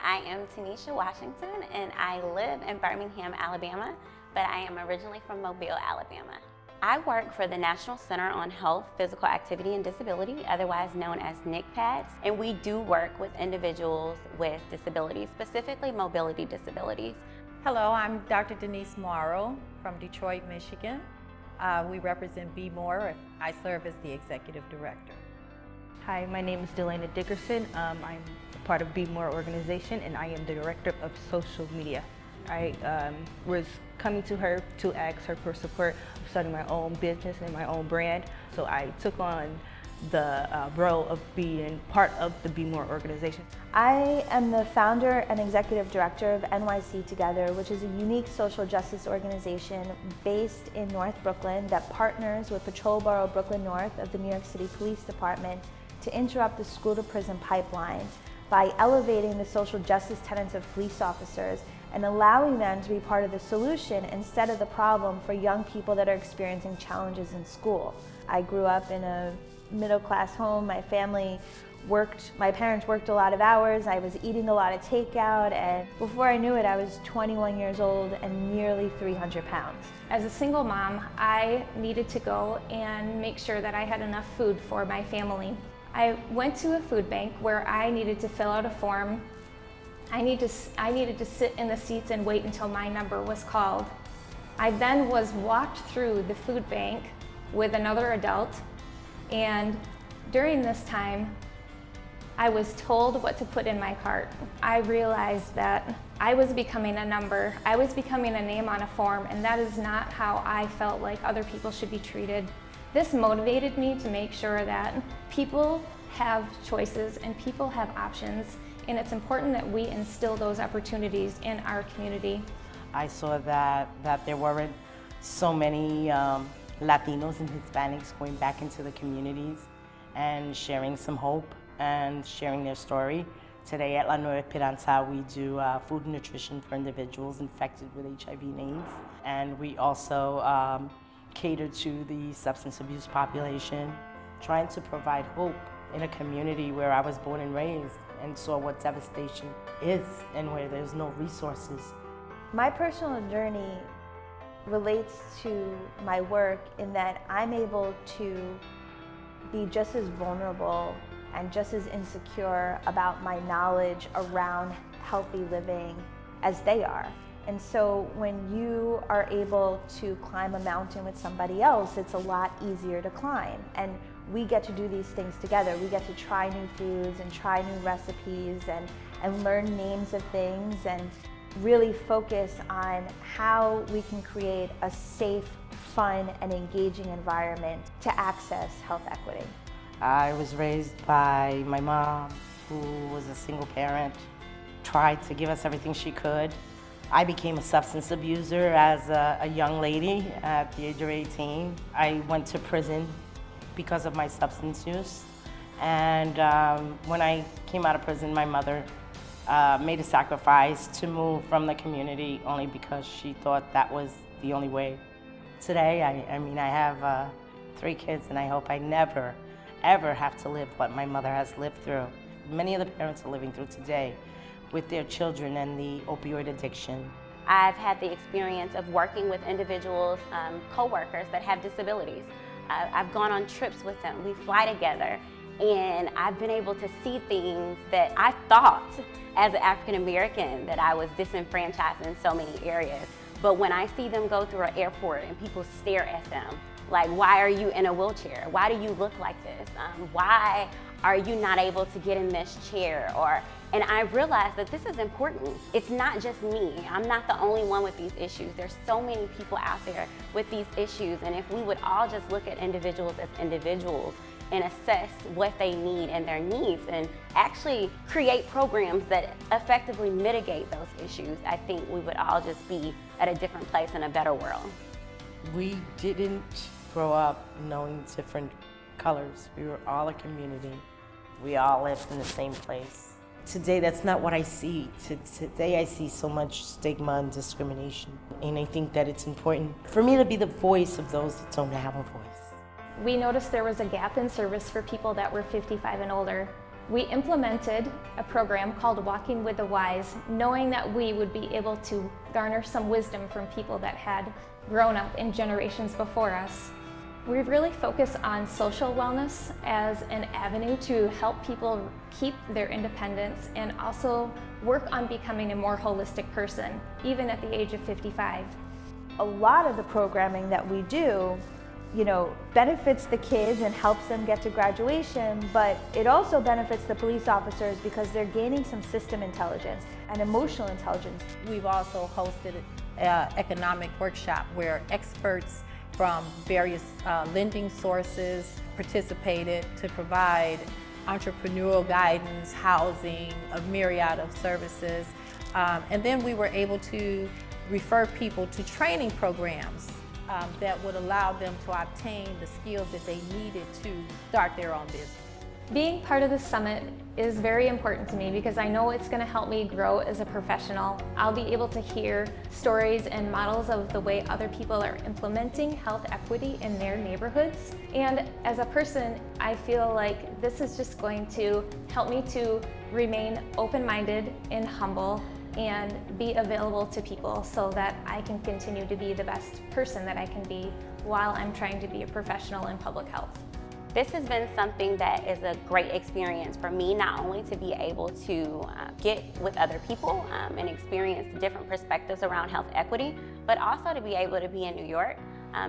I am Tanisha Washington, and I live in Birmingham, Alabama, but I am originally from Mobile, Alabama. I work for the National Center on Health, Physical Activity, and Disability, otherwise known as NCPADS, and we do work with individuals with disabilities, specifically mobility disabilities. Hello, I'm Dr. Denise Morrow from Detroit, Michigan. We represent Be More. I serve as the Executive Director. Hi, my name is Delana Dickerson. I'm part of Be More organization, and I am the Director of Social Media. I was coming to her to ask her for support of starting my own business and my own brand. So I took on the role of being part of the Be More organization. I am the founder and executive director of NYC Together, which is a unique social justice organization based in North Brooklyn that partners with Patrol Borough Brooklyn North of the New York City Police Department to interrupt the school-to-prison pipeline by elevating the social justice tenets of police officers and allowing them to be part of the solution instead of the problem for young people that are experiencing challenges in school. I grew up in a middle-class home. My parents worked a lot of hours. I was eating a lot of takeout, and before I knew it, I was 21 years old and nearly 300 pounds. As a single mom, I needed to go and make sure that I had enough food for my family. I went to a food bank where I needed to fill out a form. I needed to sit in the seats and wait until my number was called. I then was walked through the food bank with another adult, and during this time, I was told what to put in my cart. I realized that I was becoming a number, I was becoming a name on a form, and that is not how I felt like other people should be treated. This motivated me to make sure that people have choices and people have options, and it's important that we instill those opportunities in our community. I saw that there weren't so many Latinos and Hispanics going back into the communities and sharing some hope and sharing their story. Today at La Nueva Esperanza, we do food and nutrition for individuals infected with HIV and AIDS, and we also cater to the substance abuse population, trying to provide hope in a community where I was born and raised and saw what devastation is and where there's no resources. My personal journey relates to my work in that I'm able to be just as vulnerable and just as insecure about my knowledge around healthy living as they are. And so when you are able to climb a mountain with somebody else, it's a lot easier to climb. And we get to do these things together. We get to try new foods and try new recipes and learn names of things and really focus on how we can create a safe, fun, and engaging environment to access health equity. I was raised by my mom, who was a single parent, tried to give us everything she could. I became a substance abuser as a young lady at the age of 18. I went to prison because of my substance use. And when I came out of prison, my mother made a sacrifice to move from the community only because she thought that was the only way. Today, I have 3 kids, and I hope I never, ever have to live what my mother has lived through. Many of the parents are living through today with their children and the opioid addiction. I've had the experience of working with individuals, co-workers that have disabilities. I've gone on trips with them, we fly together, and I've been able to see things that I thought as an African American that I was disenfranchised in so many areas. But when I see them go through an airport and people stare at them, like, why are you in a wheelchair? Why do you look like this? Why are you not able to get in this chair? And I realized that this is important. It's not just me. I'm not the only one with these issues. There's so many people out there with these issues, and if we would all just look at individuals as individuals and assess what they need and their needs and actually create programs that effectively mitigate those issues, I think we would all just be at a different place in a better world. We didn't grow up knowing different colors. We were all a community. We all lived in the same place. Today, that's not what I see. Today, I see so much stigma and discrimination. And I think that it's important for me to be the voice of those that don't have a voice. We noticed there was a gap in service for people that were 55 and older. We implemented a program called Walking with the Wise, knowing that we would be able to garner some wisdom from people that had grown up in generations before us. We really focus on social wellness as an avenue to help people keep their independence and also work on becoming a more holistic person, even at the age of 55. A lot of the programming that we do, benefits the kids and helps them get to graduation, but it also benefits the police officers because they're gaining some system intelligence and emotional intelligence. We've also hosted an economic workshop where experts from various lending sources participated to provide entrepreneurial guidance, housing, a myriad of services. And then we were able to refer people to training programs that would allow them to obtain the skills that they needed to start their own business. Being part of the summit is very important to me because I know it's going to help me grow as a professional. I'll be able to hear stories and models of the way other people are implementing health equity in their neighborhoods. And as a person, I feel like this is just going to help me to remain open-minded and humble and be available to people so that I can continue to be the best person that I can be while I'm trying to be a professional in public health. This has been something that is a great experience for me, not only to be able to get with other people and experience different perspectives around health equity, but also to be able to be in New York,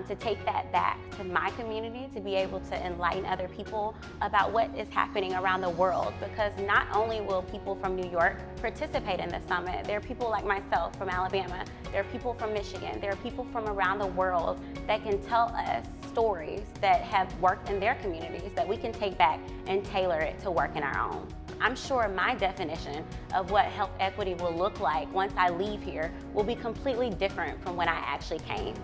to take that back to my community, to be able to enlighten other people about what is happening around the world. Because not only will people from New York participate in the summit, there are people like myself from Alabama, there are people from Michigan, there are people from around the world that can tell us stories that have worked in their communities that we can take back and tailor it to work in our own. I'm sure my definition of what health equity will look like once I leave here will be completely different from when I actually came.